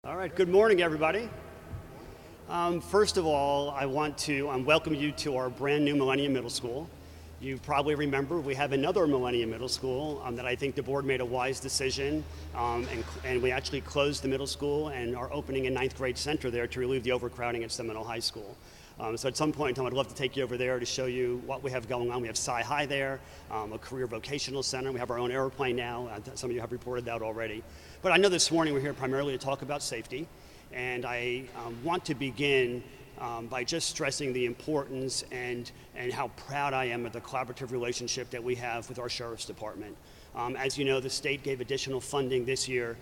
All right, good morning, everybody. First of all, I want to welcome you to our brand new Millennium Middle School. You probably remember we have another Millennium Middle School that I think the board made a wise decision, and we actually closed the middle school and are opening a 9th grade center there to relieve the overcrowding at Seminole High School. So at some point in time, I'd love to take you over there to show you what we have going on. We have Sci High there, a career vocational center. We have our own airplane now. Some of you have reported that already. But I know this morning we're here primarily to talk about safety, and I want to begin by just stressing the importance and how proud I am of the collaborative relationship that we have with our Sheriff's Department. As you know, the state gave additional funding this year,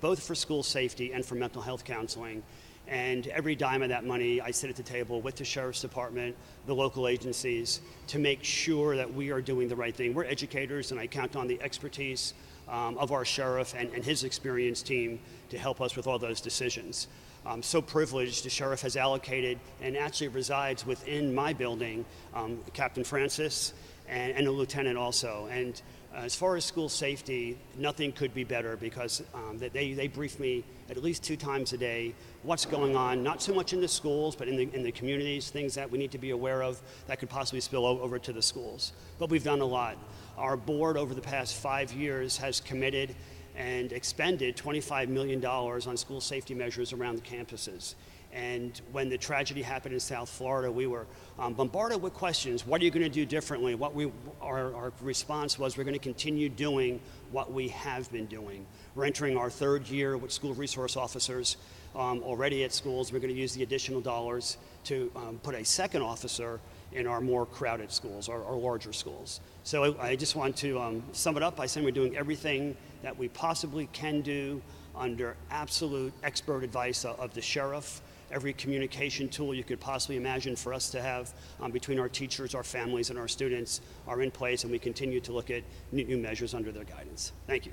both for school safety and for mental health counseling. And every dime of that money, I sit at the table with the Sheriff's Department, the local agencies, to make sure that we are doing the right thing. We're educators, and I count on the expertise of our sheriff and his experienced team to help us with all those decisions. I'm so privileged the sheriff has allocated and actually resides within my building, Captain Francis and a lieutenant also. And as far as school safety, nothing could be better because they brief me at least 2 times a day what's going on, not so much in the schools, but in the communities, things that we need to be aware of that could possibly spill over to the schools. But we've done a lot. Our board over the past 5 years has committed and expended $25 million on school safety measures around the campuses. And when the tragedy happened in South Florida, we were bombarded with questions. What are you going to do differently? Our response was, we're going to continue doing what we have been doing. We're entering our 3rd year with school resource officers already at schools. We're going to use the additional dollars to put a 2nd officer in our more crowded schools, our larger schools. So I just want to sum it up by saying we're doing everything that we possibly can do under absolute expert advice of the sheriff. Every communication tool you could possibly imagine for us to have between our teachers, our families, and our students are in place, and we continue to look at new measures under their guidance. Thank you.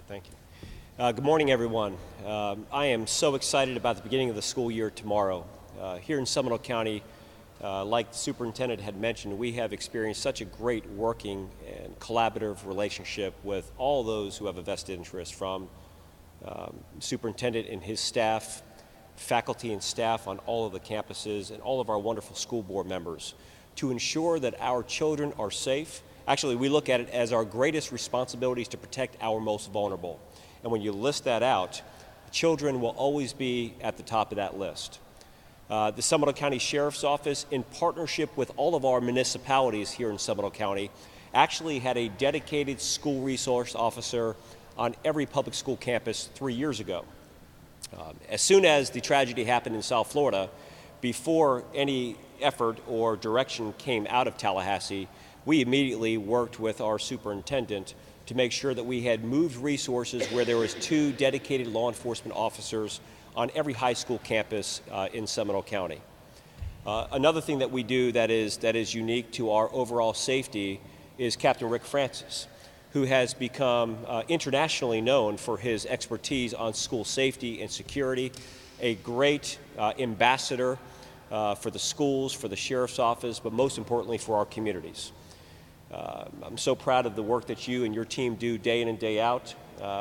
Thank you. Good morning, everyone. I am so excited about the beginning of the school year tomorrow. Here in Seminole County, like the superintendent had mentioned, we have experienced such a great working and collaborative relationship with all those who have a vested interest, from superintendent and his staff, faculty and staff on all of the campuses, and all of our wonderful school board members, to ensure that our children are safe. Actually, we look at it as our greatest responsibilities to protect our most vulnerable. And when you list that out, children will always be at the top of that list. The Seminole County Sheriff's Office, in partnership with all of our municipalities here in Seminole County, actually had a dedicated school resource officer on every public school campus 3 years ago. As soon as the tragedy happened in South Florida, before any effort or direction came out of Tallahassee, we immediately worked with our superintendent to make sure that we had moved resources where there was 2 dedicated law enforcement officers on every high school campus in Seminole County. Another thing that we do that is unique to our overall safety is Captain Rick Francis, who has become internationally known for his expertise on school safety and security, a great ambassador for the schools, for the Sheriff's Office, but most importantly for our communities. I'm so proud of the work that you and your team do day in and day out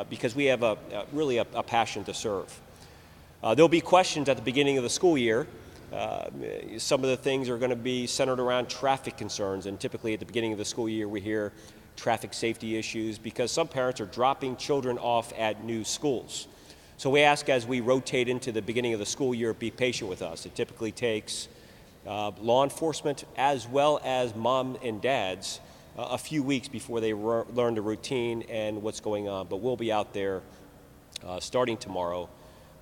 because we have really a passion to serve. There'll be questions at the beginning of the school year. Some of the things are going to be centered around traffic concerns, and typically at the beginning of the school year we hear traffic safety issues because some parents are dropping children off at new schools. So we ask, as we rotate into the beginning of the school year, be patient with us. It typically takes law enforcement as well as mom and dads a few weeks before they learn the routine and what's going on. But we'll be out there starting tomorrow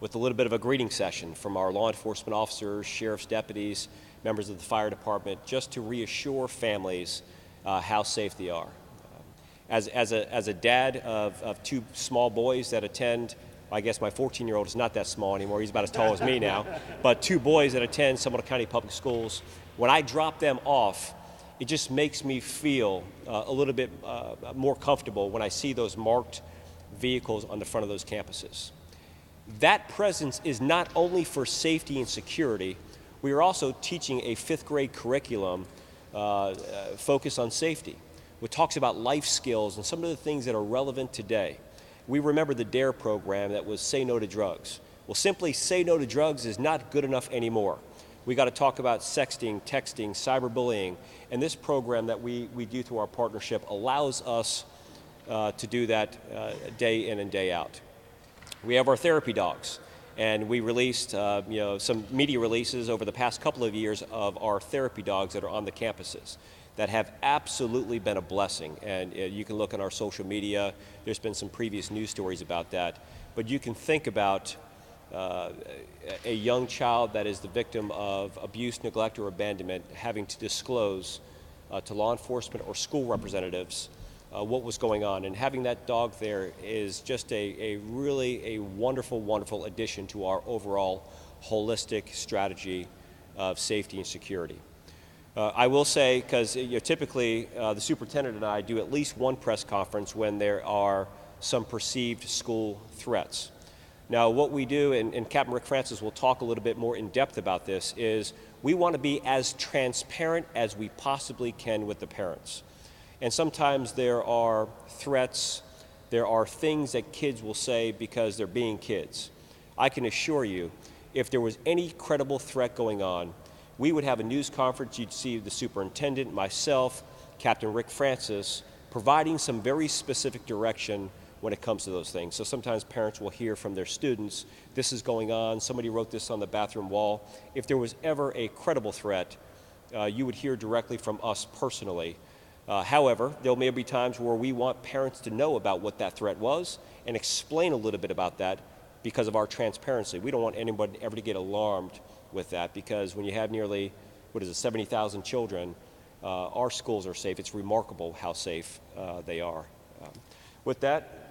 with a little bit of a greeting session from our law enforcement officers, sheriff's deputies, members of the fire department, just to reassure families how safe they are. As a dad of 2 small boys that attend, I guess my 14-year-old is not that small anymore, he's about as tall as me now, but 2 boys that attend Seminole County Public Schools, when I drop them off, it just makes me feel a little bit more comfortable when I see those marked vehicles on the front of those campuses. That presence is not only for safety and security, we are also teaching a 5th grade curriculum focused on safety. which talks about life skills and some of the things that are relevant today. We remember the DARE program that was Say No to Drugs. Well, simply say no to drugs is not good enough anymore. We got to talk about sexting, texting, cyberbullying, and this program that we do through our partnership allows us to do that day in and day out. We have our therapy dogs, and we released some media releases over the past couple of years of our therapy dogs that are on the campuses that have absolutely been a blessing. And you can look on our social media. There's been some previous news stories about that. But you can think about a young child that is the victim of abuse, neglect, or abandonment having to disclose to law enforcement or school representatives what was going on. And having that dog there is just a really wonderful, wonderful addition to our overall holistic strategy of safety and security. I will say, because typically the superintendent and I do at least one press conference when there are some perceived school threats. Now, what we do, and Captain Rick Francis will talk a little bit more in depth about this, is we want to be as transparent as we possibly can with the parents. And sometimes there are threats, there are things that kids will say because they're being kids. I can assure you, if there was any credible threat going on, we would have a news conference. You'd see the superintendent, myself, Captain Rick Francis, providing some very specific direction when it comes to those things. So sometimes parents will hear from their students, this is going on, somebody wrote this on the bathroom wall. If there was ever a credible threat, you would hear directly from us personally. However, there may be times where we want parents to know about what that threat was and explain a little bit about that because of our transparency. We don't want anybody ever to get alarmed with that, because when you have nearly, 70,000 children, our schools are safe. It's remarkable how safe they are. With that,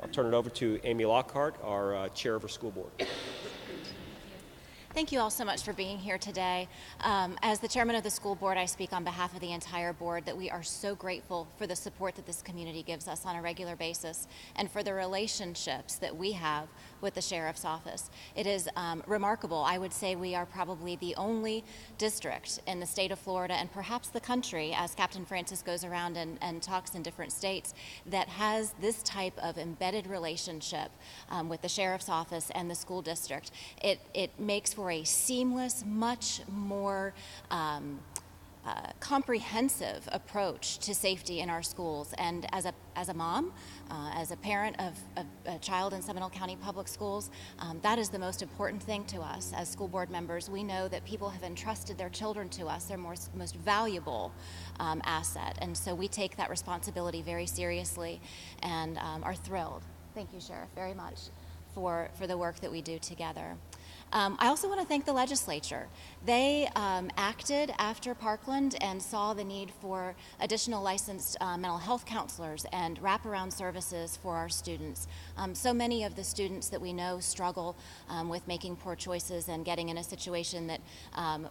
I'll turn it over to Amy Lockhart, our chair of our school board. Thank you all so much for being here today. As the chairman of the school board, I speak on behalf of the entire board that we are so grateful for the support that this community gives us on a regular basis and for the relationships that we have with the sheriff's office. It is remarkable. I would say we are probably the only district in the state of Florida and perhaps the country, as Captain Francis goes around and talks in different states, that has this type of embedded relationship with the sheriff's office and the school district. It makes for a seamless, much more comprehensive approach to safety in our schools. And as a mom, as a parent of a child in Seminole County Public Schools, that is the most important thing to us as school board members. We know that people have entrusted their children to us, their most valuable asset. And so we take that responsibility very seriously and are thrilled. Thank you, Sheriff, very much for the work that we do together. I also want to thank the legislature. They acted after Parkland and saw the need for additional licensed mental health counselors and wraparound services for our students. So many of the students that we know struggle with making poor choices and getting in a situation that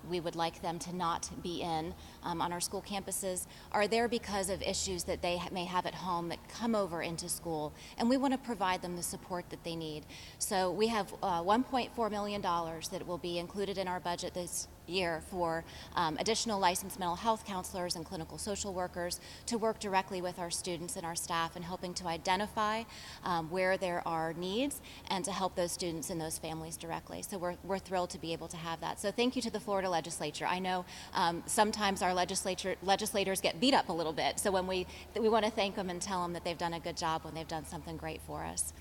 we would like them to not be in on our school campuses are there because of issues that they may have at home that come over into school, and we want to provide them the support that they need. So we have $1.4 million that will be included in our budget this year for additional licensed mental health counselors and clinical social workers to work directly with our students and our staff in helping to identify where there are needs and to help those students and those families directly. So we're thrilled to be able to have that. So thank you to the Florida legislature. I know sometimes our legislators get beat up a little bit, so when we want to thank them and tell them that they've done a good job when they've done something great for us.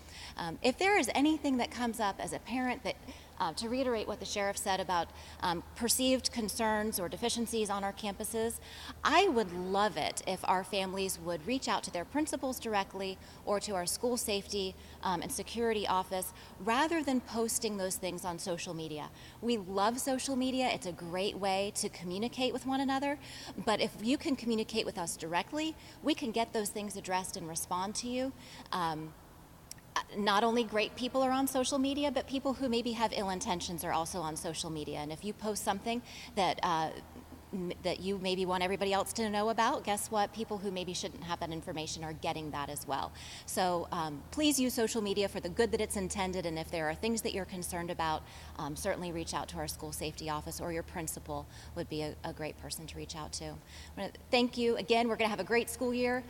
If there is anything that comes up as a parent that to reiterate what the sheriff said about perceived concerns or deficiencies on our campuses, I would love it if our families would reach out to their principals directly or to our school safety and security office rather than posting those things on social media. We love social media. It's a great way to communicate with one another, but if you can communicate with us directly, we can get those things addressed and respond to you. Not only great people are on social media, but people who maybe have ill intentions are also on social media. And if you post something that that you maybe want everybody else to know about, guess what? People who maybe shouldn't have that information are getting that as well. So please use social media for the good that it's intended, and if there are things that you're concerned about, certainly reach out to our school safety office, or your principal would be a great person to reach out to. I want to thank you again. We're going to have a great school year.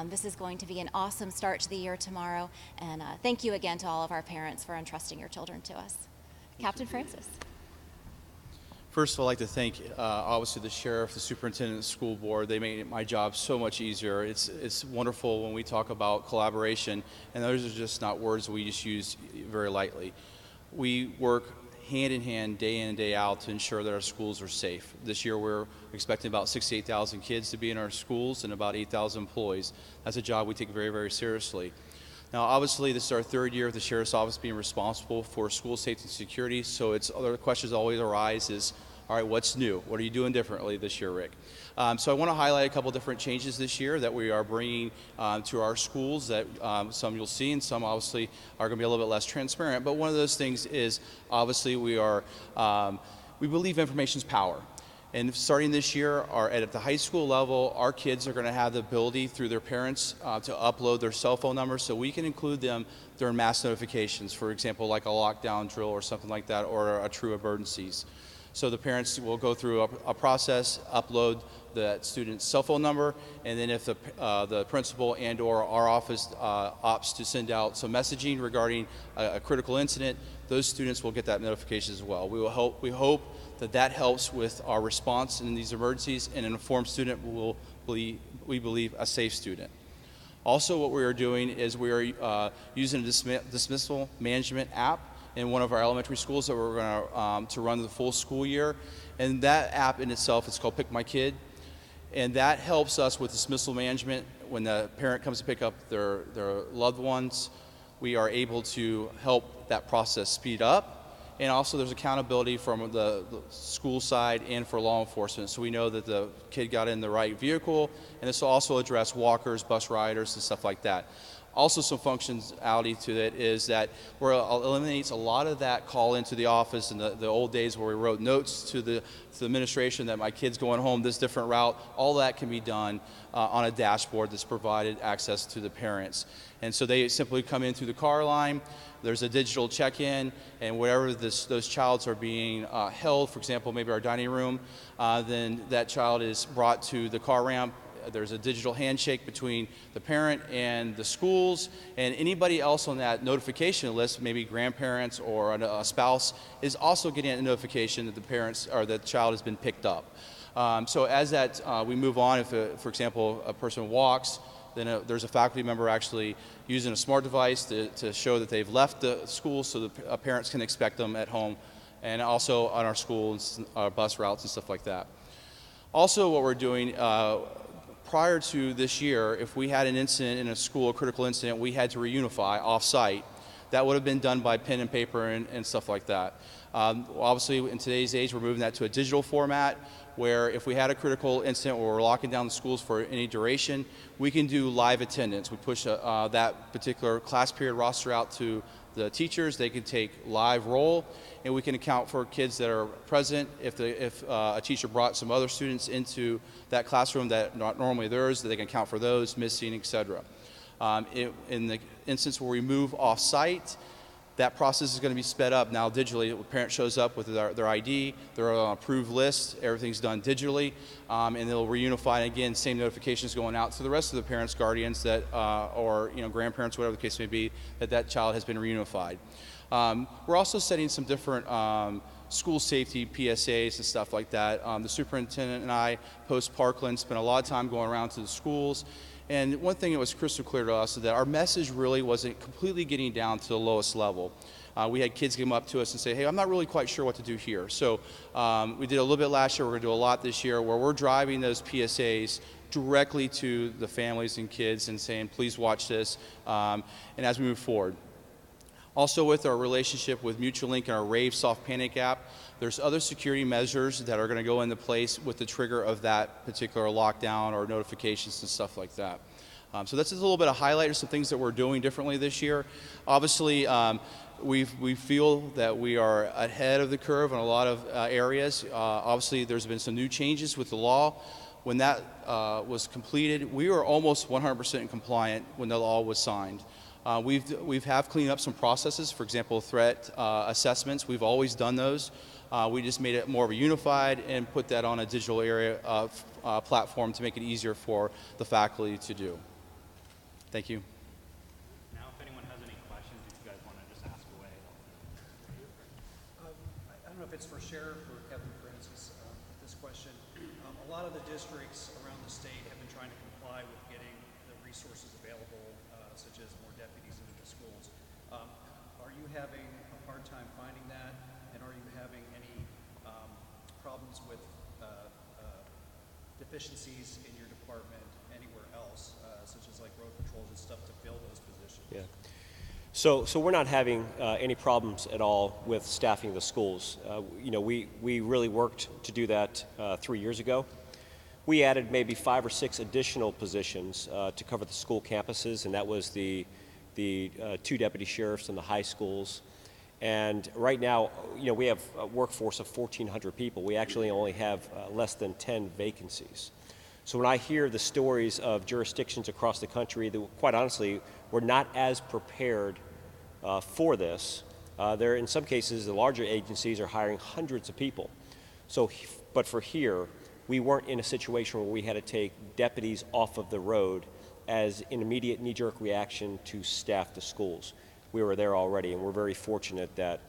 This is going to be an awesome start to the year tomorrow, and thank you again to all of our parents for entrusting your children to us. Captain Francis. First of all, I'd like to thank obviously the sheriff, the superintendent, the school board. They made my job so much easier. It's wonderful when we talk about collaboration, and those are just not words we just use very lightly. We work hand in hand, day in and day out, to ensure that our schools are safe. This year we're expecting about 68,000 kids to be in our schools and about 8,000 employees. That's a job we take very, very seriously. Now, obviously, this is our third year of the Sheriff's Office being responsible for school safety and security, so other questions always arise is, all right, what's new? What are you doing differently this year, Rick? So I want to highlight a couple different changes this year that we are bringing to our schools that some you'll see and some obviously are going to be a little bit less transparent. But one of those things is obviously we believe information is power. And starting this year, at the high school level, our kids are going to have the ability through their parents to upload their cell phone numbers, so we can include them during mass notifications, for example, like a lockdown drill or something like that, or a true emergencies. So the parents will go through a process, upload the student's cell phone number, and then if the principal and or our office opts to send out some messaging regarding a critical incident, those students will get that notification as well. We hope that helps with our response in these emergencies, and an informed student will be, we believe, a safe student. Also, what we are doing is we are using a dismissal management app in one of our elementary schools that we're going to run the full school year. And that app in itself is called Pick My Kid. And that helps us with dismissal management. When the parent comes to pick up their loved ones, we are able to help that process speed up. And also there's accountability from the school side and for law enforcement. So we know that the kid got in the right vehicle, and this will also address walkers, bus riders, and stuff like that. Also, some functionality to it is that it eliminates a lot of that call into the office in the old days where we wrote notes to the administration that my kid's going home this different route. All that can be done on a dashboard that's provided access to the parents. And so they simply come in through the car line. There's a digital check-in, and wherever those childs are being held, for example, maybe our dining room, then that child is brought to the car ramp. There's a digital handshake between the parent and the schools, and anybody else on that notification list, maybe grandparents or a spouse, is also getting a notification that the parents or the child has been picked up. So as that we move on, if for example a person walks, then there's a faculty member actually using a smart device to show that they've left the school, so the parents can expect them at home, and also on our schools, our bus routes and stuff like that. Also, what we're doing prior to this year, if we had an incident in a school, a critical incident, we had to reunify off-site. That would have been done by pen and paper and stuff like that. Obviously, in today's age, we're moving that to a digital format, where if we had a critical incident where we're locking down the schools for any duration, we can do live attendance. We push that particular class period roster out to the teachers. They can take live roll, and we can account for kids that are present. If a teacher brought some other students into that classroom that not normally theirs, they can account for those missing, etc. In the instance where we move off-site, that process is going to be sped up now digitally. The parent shows up with their ID, they're on an approved list, everything's done digitally, and they'll reunify. And again, same notifications going out to the rest of the parents, guardians, that or grandparents, whatever the case may be, that child has been reunified. We're also setting some different school safety PSAs and stuff like that. The superintendent and I, post Parkland, spent a lot of time going around to the schools. And one thing that was crystal clear to us is that our message really wasn't completely getting down to the lowest level. We had kids come up to us and say, hey, I'm not really quite sure what to do here. So we did a little bit last year, we're going to do a lot this year, where we're driving those PSAs directly to the families and kids and saying, please watch this, and as we move forward. Also, with our relationship with MutualLink and our Rave Soft Panic app, there's other security measures that are going to go into place with the trigger of that particular lockdown or notifications and stuff like that. So that's just a little bit of highlight of some things that we're doing differently this year. Obviously, We feel that we are ahead of the curve in a lot of areas. Obviously, there's been some new changes with the law. When that was completed, we were almost 100% compliant when the law was signed. We've cleaned up some processes. For example, threat assessments. We've always done those. We just made it more of a unified and put that on a digital area platform to make it easier for the faculty to do. Thank you. Now, if anyone has any questions, if you guys want to just ask away. I don't know if it's for Sheriff or Kevin Francis, this question. A lot of the districts around the state have been trying to comply with getting the resources available, such as more deputies into the schools. Are you having a hard time finding that? And are you having any problems with deficiencies in your department anywhere else, such as like road patrols and stuff, to fill those positions? Yeah. So we're not having any problems at all with staffing the schools. We really worked to do that 3 years ago. We added maybe 5 or 6 additional positions to cover the school campuses, and that was the 2 deputy sheriffs in the high schools. And right now, we have a workforce of 1,400 people. We actually only have less than 10 vacancies. So when I hear the stories of jurisdictions across the country that, quite honestly, we're not as prepared for this. In some cases, the larger agencies are hiring hundreds of people. But for here, we weren't in a situation where we had to take deputies off of the road as an immediate knee-jerk reaction to staff the schools. We were there already, and we're very fortunate that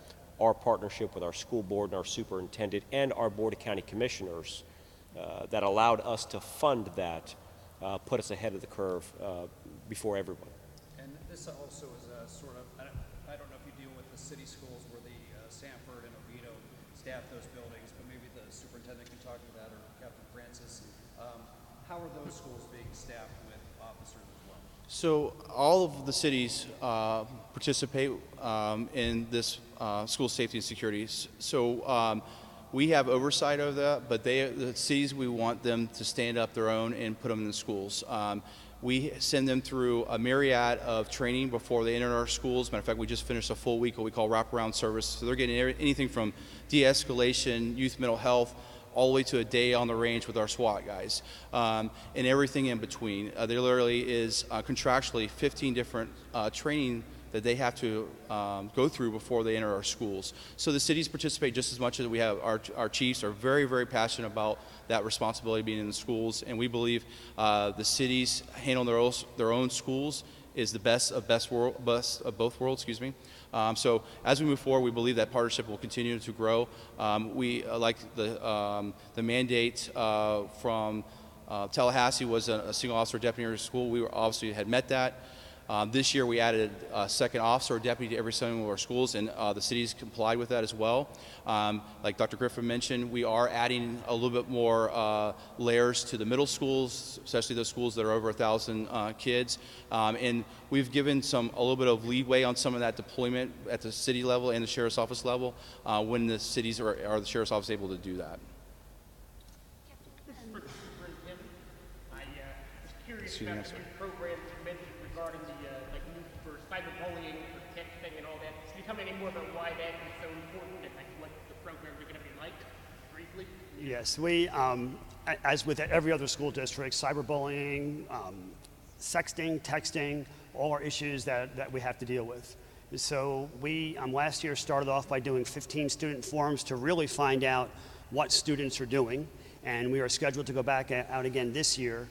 our partnership with our school board and our superintendent and our board of county commissioners that allowed us to fund that put us ahead of the curve before everyone. And this also is a sort of, I don't know if you deal with the city schools where the Sanford and Oviedo staff those buildings, but maybe the superintendent can talk to that, or Captain Francis. How are those schools being staffed with officers as well? So all of the cities participate in this school safety and security. So we have oversight of that, but the cities, we want them to stand up their own and put them in the schools. We send them through a myriad of training before they enter our schools. Matter of fact, we just finished a full week of what we call wraparound service. So they're getting anything from de-escalation, youth mental health, all the way to a day on the range with our SWAT guys, and everything in between. There literally is contractually 15 different training that they have to go through before they enter our schools. So the cities participate just as much as we have. Our chiefs are very, very passionate about that responsibility being in the schools, and we believe the cities handling their own schools is the best of both worlds. So as we move forward, we believe that partnership will continue to grow. We like the mandate from Tallahassee was a single officer deputy in school. We obviously had met that. This year we added a second officer or deputy to every single of our schools, and the cities complied with that as well. Like Dr. Griffin mentioned, we are adding a little bit more layers to the middle schools, especially those schools that are over 1,000 kids. And we've given a little bit of leeway on some of that deployment at the city level and the sheriff's office level when the cities or the sheriff's office able to do that. I was curious about the new program you mentioned regarding the need for cyberbullying, for texting, and all that. Can you tell me any more about why that is so important and what the programs are going to be like, briefly? Yes, we, as with every other school district, cyberbullying, sexting, texting, all are issues that we have to deal with. So we, last year, started off by doing 15 student forums to really find out what students are doing. And we are scheduled to go back out again this year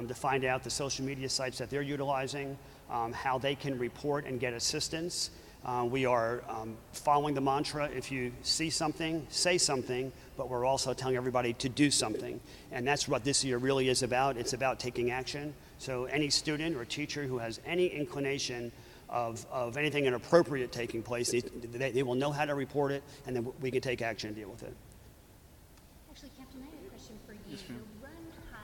to find out the social media sites that they're utilizing, how they can report and get assistance. We are following the mantra, if you see something, say something, but we're also telling everybody to do something. And that's what this year really is about. It's about taking action. So any student or teacher who has any inclination of anything inappropriate taking place, they will know how to report it, and then we can take action and deal with it. Actually, Captain, I have a question for you. Yes, ma'am. The Run, Hide,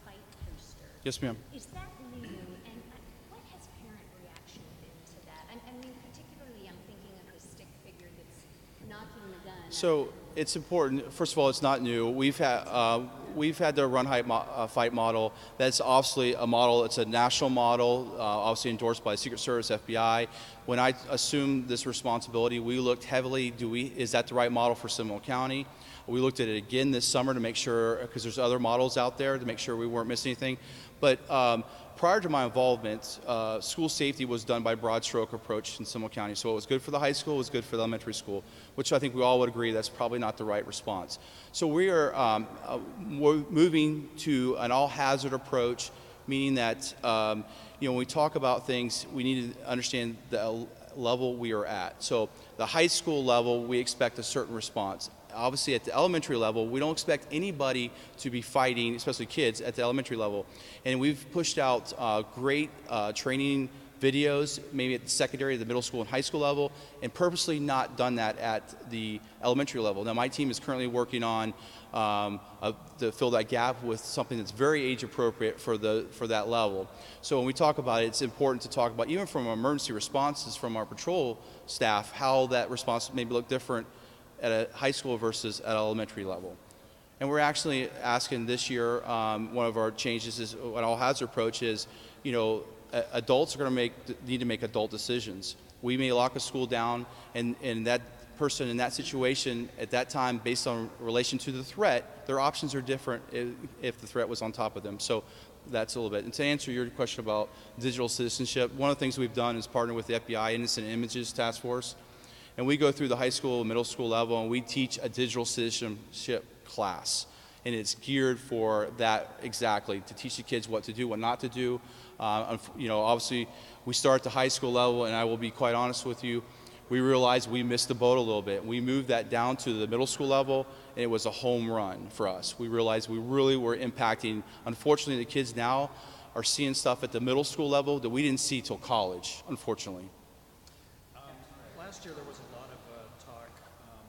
Fight poster. Yes, ma'am. Is that new? And what has parent reaction been to that? I mean, particularly, I'm thinking of the stick figure that's knocking the gun. So it's important. First of all, it's not new. we've had the run, hide, fight model. That's obviously a model. It's a national model, obviously endorsed by Secret Service, FBI. When I assumed this responsibility, we looked heavily, is that the right model for Seminole County? We looked at it again this summer to make sure, because there's other models out there, to make sure we weren't missing anything. But prior to my involvement, school safety was done by broad stroke approach in Seminole County. So it was good for the high school, it was good for the elementary school, which I think we all would agree that's probably not the right response. So we are we're moving to an all-hazard approach, meaning that when we talk about things, we need to understand the level we are at. So the high school level, we expect a certain response. Obviously, at the elementary level, we don't expect anybody to be fighting, especially kids, at the elementary level. And we've pushed out great training videos, maybe at the secondary, the middle school, and high school level, and purposely not done that at the elementary level. Now, my team is currently working on to fill that gap with something that's very age appropriate for that level. So when we talk about it, it's important to talk about, even from emergency responses from our patrol staff, how that response maybe look different at a high school versus at elementary level. And we're actually asking this year, one of our changes is an all-hazard approach is, adults are going to need to make adult decisions. We may lock a school down, and that person in that situation at that time, based on relation to the threat, their options are different if the threat was on top of them. So that's a little bit. And to answer your question about digital citizenship, one of the things we've done is partner with the FBI Innocent Images Task Force. And we go through the high school, middle school level, and we teach a digital citizenship class. And it's geared for that exactly, to teach the kids what to do, what not to do. Obviously, we start at the high school level, and I will be quite honest with you, we realized we missed the boat a little bit. We moved that down to the middle school level, and it was a home run for us. We realized we really were impacting. Unfortunately, the kids now are seeing stuff at the middle school level that we didn't see till college, unfortunately. Last year there was a lot of talk from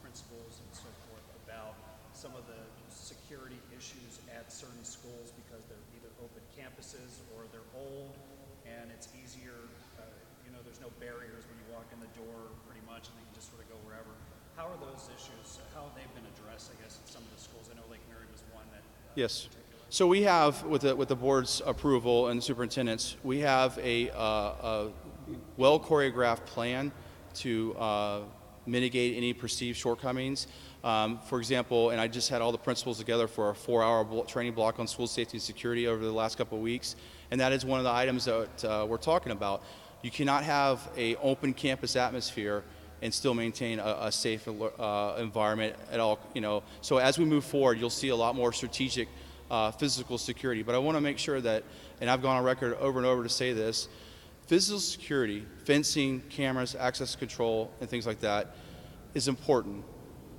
principals and so forth about some of the security issues at certain schools because they're either open campuses or they're old and it's easier, there's no barriers when you walk in the door pretty much and you can just sort of go wherever. How are those issues, how have they been addressed, I guess, at some of the schools? I know Lake Mary was one that Yes. So we have, with the board's approval and the superintendent's, we have a well choreographed plan to mitigate any perceived shortcomings. For example, and I just had all the principals together for a 4-hour training block on school safety and security over the last couple of weeks, and that is one of the items that we're talking about. You cannot have an open campus atmosphere and still maintain a safe environment at all. So as we move forward, you'll see a lot more strategic physical security. But I want to make sure that, and I've gone on record over and over to say this, physical security, fencing, cameras, access control, and things like that is important.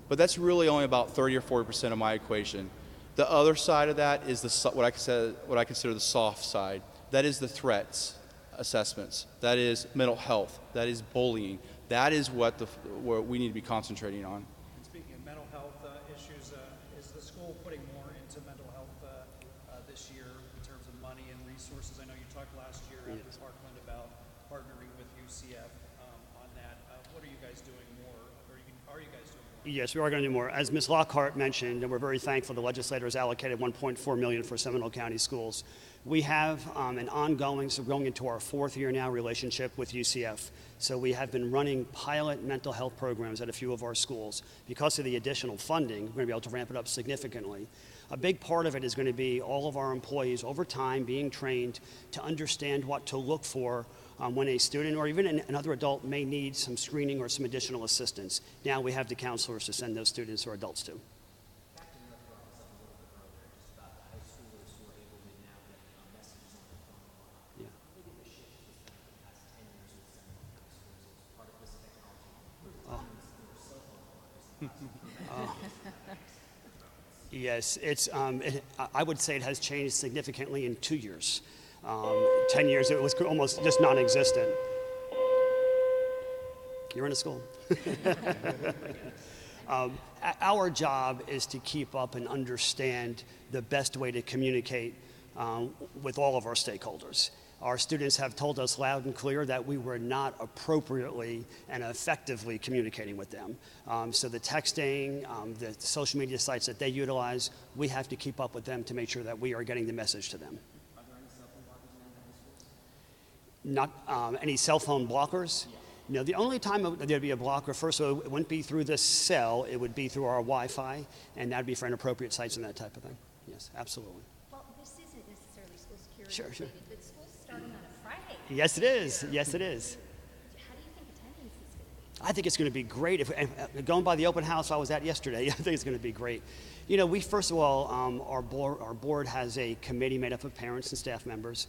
But that's really only about 30 or 40% of my equation. The other side of that is what I consider the soft side. That is the threats assessments. That is mental health. That is bullying. That is what we need to be concentrating on. And speaking of mental health issues, is the school putting more into mental health this year in terms of money and resources? I know you talked last year at Parkland about partnering with UCF on that. What are you guys doing more? Are you guys doing more? Yes, we are going to do more. As Ms. Lockhart mentioned, and we're very thankful the legislators allocated $1.4 million for Seminole County schools. We have an ongoing, so going into our 4th year now, relationship with UCF. So we have been running pilot mental health programs at a few of our schools. Because of the additional funding, we're going to be able to ramp it up significantly. A big part of it is going to be all of our employees over time being trained to understand what to look for when a student or even another adult may need some screening or some additional assistance. Now we have the counselors to send those students or adults to. Yes, I would say it has changed significantly in 2 years. 10 years, it was almost just non-existent. You're in a school. Our job is to keep up and understand the best way to communicate with all of our stakeholders. Our students have told us loud and clear that we were not appropriately and effectively communicating with them. So the texting, the social media sites that they utilize, we have to keep up with them to make sure that we are getting the message to them. Are there any cell phone blockers in the high schools? Not any cell phone blockers? No, the only time there'd be a blocker, first of all, it wouldn't be through the cell, it would be through our Wi-Fi, and that'd be for inappropriate sites and that type of thing. Yes, absolutely. Well, this isn't necessarily school security Sure. related, but school's starting on a Friday. Yes, it is. Yes, it is. How do you think attendance is going to be? I think it's going to be great. Going by the open house I was at yesterday, I think it's going to be great. You know, first of all, our board has a committee made up of parents and staff members,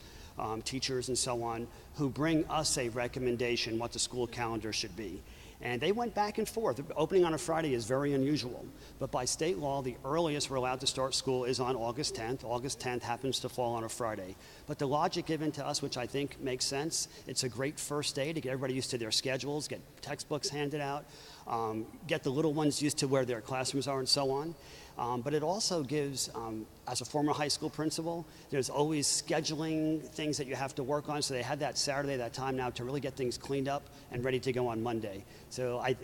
teachers and so on, who bring us a recommendation what the school calendar should be. And they went back and forth. Opening on a Friday is very unusual, but by state law, the earliest we're allowed to start school is on August 10th. August 10th happens to fall on a Friday. But the logic given to us, which I think makes sense, it's a great first day to get everybody used to their schedules, get textbooks handed out, get the little ones used to where their classrooms are and so on. But it also gives, as a former high school principal, there's always scheduling things that you have to work on. So they had that Saturday, that time now to really get things cleaned up and ready to go on Monday. So I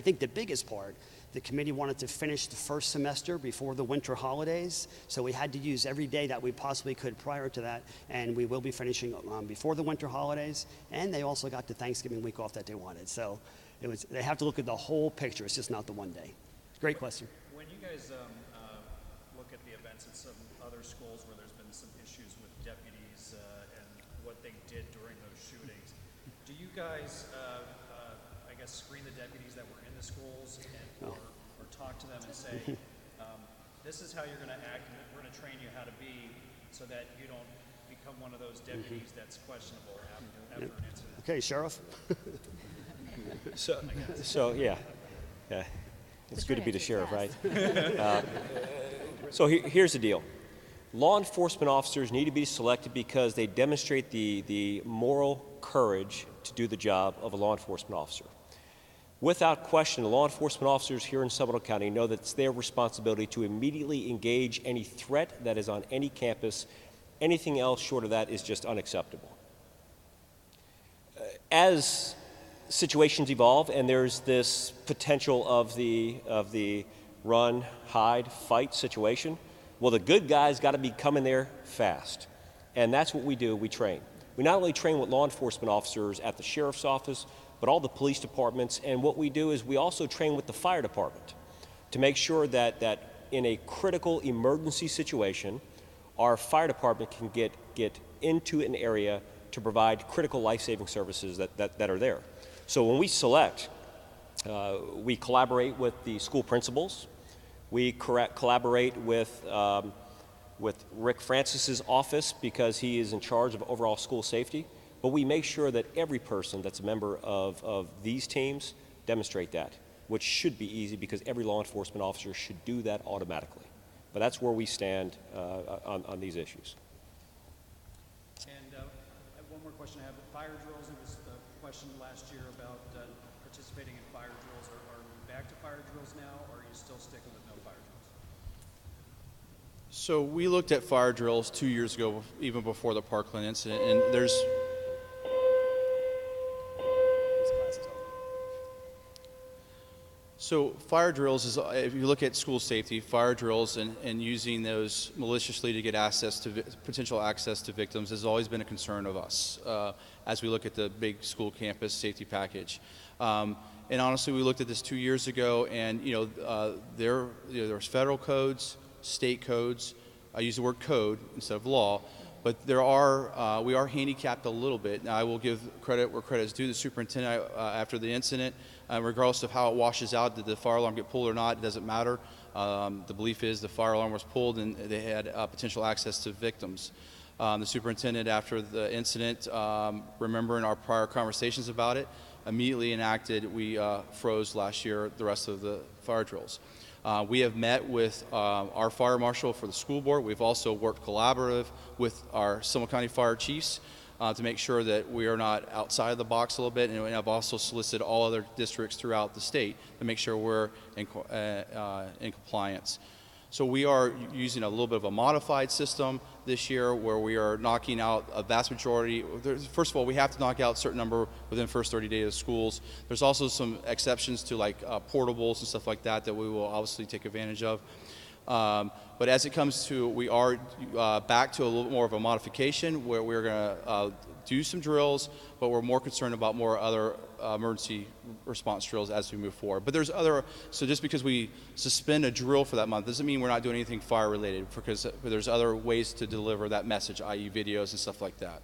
think the biggest part, the committee wanted to finish the first semester before the winter holidays. So we had to use every day that we possibly could prior to that. And we will be finishing before the winter holidays. And they also got the Thanksgiving week off that they wanted. So they have to look at the whole picture. It's just not the one day. Great question. When you guys look at the events at some other schools where there's been some issues with deputies and what they did during those shootings, do you guys, I guess, screen the deputies that were in the schools and, or talk to them and say, this is how you're going to act, and we're going to train you how to be so that you don't become one of those deputies that's questionable after an incident? Okay, Sheriff. So yeah. It's good to be the sheriff, right? So here's the deal. Law enforcement officers need to be selected because they demonstrate the moral courage to do the job of a law enforcement officer. Without question, the law enforcement officers here in Seminole County know that it's their responsibility to immediately engage any threat that is on any campus. Anything else short of that is just unacceptable. As situations evolve and there's this potential of the run, hide, fight situation, well, the good guys got to be coming there fast. And that's what we do. We train. We not only train with law enforcement officers at the sheriff's office, but all the police departments. And what we do is we also train with the fire department to make sure that in a critical emergency situation, our fire department can get into an area to provide critical life-saving services that are there. So when we select, we collaborate with the school principals. We collaborate with Rick Francis's office because he is in charge of overall school safety. But we make sure that every person that's a member of these teams demonstrate that, which should be easy because every law enforcement officer should do that automatically. But that's where we stand on these issues. And one more question I have. Fire drills, it was a question last year about participating in fire drills. Are we back to fire drills now, or are you still sticking with no fire drills? So we looked at fire drills 2 years ago, even before the Parkland incident, and there's So fire drills is, if you look at school safety, fire drills and using those maliciously to get potential access to victims has always been a concern of us as we look at the big school campus safety package. And honestly, we looked at this 2 years ago, and there's federal codes, state codes. I use the word code instead of law, but we are handicapped a little bit. Now, I will give credit where credit is due. The superintendent, after the incident, regardless of how it washes out, did the fire alarm get pulled or not, it doesn't matter. The belief is the fire alarm was pulled and they had potential access to victims. The superintendent, after the incident, remembering our prior conversations about it, immediately enacted, we froze last year the rest of the fire drills. We have met with our fire marshal for the school board. We've also worked collaborative with our Seminole County fire chiefs to make sure that we are not outside of the box a little bit, and I've also solicited all other districts throughout the state to make sure we're in compliance. So we are using a little bit of a modified system this year where we are knocking out a vast majority. First of all, we have to knock out a certain number within the first 30 days of schools. There's also some exceptions to like portables and stuff like that that we will obviously take advantage of. But as it comes to, we are back to a little bit more of a modification where we're going to do some drills, but we're more concerned about more other emergency response drills as we move forward. But there's other, so just because we suspend a drill for that month doesn't mean we're not doing anything fire related, because there's other ways to deliver that message, i.e. videos and stuff like that.